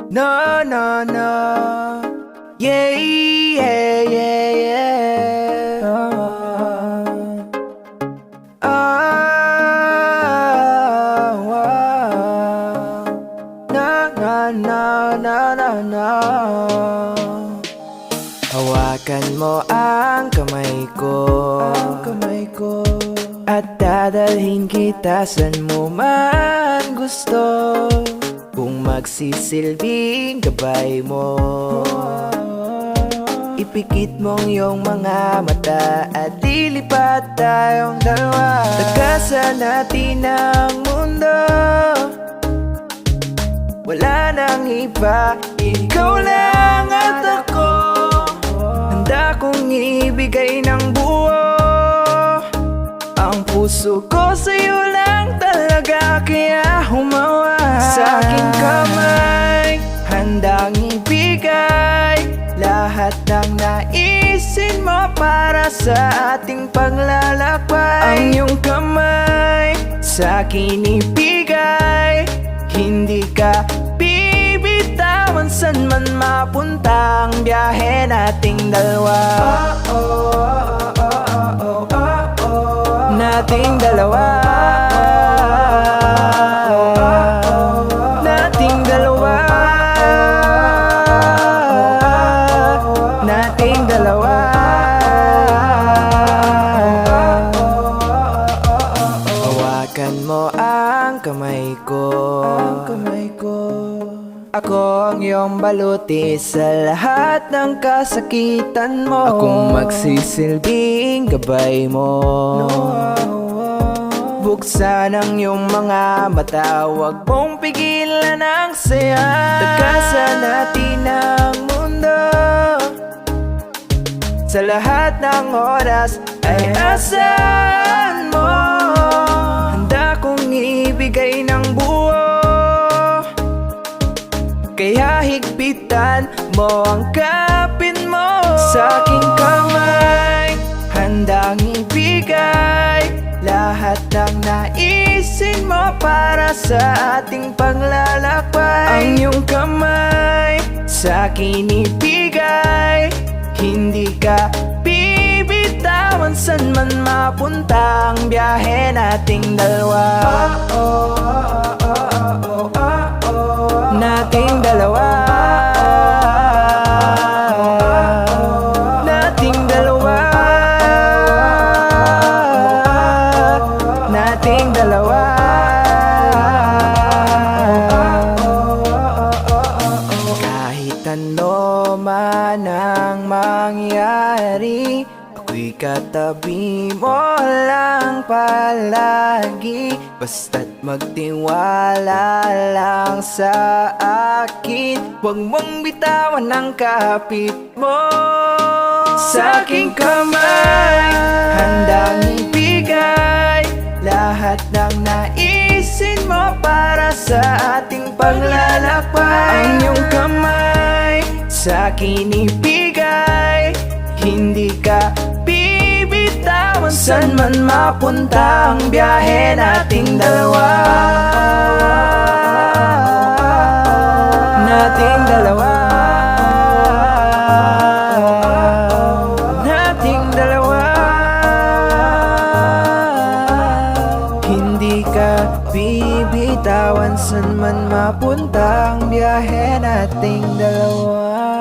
No, no, no. Yeah, yeah, yeah, yeah. No, no, no, no, no, no. Hawakan mo ang kamay ko, at dadalhin kita saan mo man gusto. Kung magsisilbing gabay mo, ipikit mong iyong mga mata at lilipat tayong dalawa. Takasan natin ang mundo, wala nang iba, ikaw lang at ako. Handa kong ibigay ng buo ang puso ko sa'yo lang talaga, kaya humawa sa aking kamay. Handang ibigay lahat ng naisin mo para sa ating paglalakbay. Ang iyong kamay sa akin ibigay, hindi ka bibitawan saan man mapunta ang biyahe nating dalawa. Nating dalawa, nating dalawa, nating dalawa. Hawakan mo ang kamay ko, ako ang iyong baluti sa lahat ng kasakitan mo. Akong magsisilbing gabay mo. Buksan ang iyong mga mata, huwag mong pigilan ang saya. Takasan natin ang mundo, sa lahat ng oras ay asahan mo. Handa kong ibigay ng buo, kaya higpitan mo ang kapin mo sa aking kamay. Handang ibigay lahat ng naisin mo para sa ating paglalakbay. Ang iyong kamay sa akin ibigay, hindi ka bibitawan saan man mapunta ang biyahe nating dalawa. Nating dalawa, nating dalawa, nating dalawa. Kahit ano man ang mangyari, ako'y katabi mo lang palagi. Basta't magtiwala lang sa akin, huwag mong bitawan ang kapit mo sa aking kamay. Handang ibigay lahat ng naisin mo para sa ating paglalakbay. Ang iyong kamay sa akin ibigay, hindi ka bibitawan saan man mapunta ang biyahe nating dalawa. Nating dalawa, nating dalawa, hindi ka bibitawan saan man mapunta ang biyahe nating dalawa.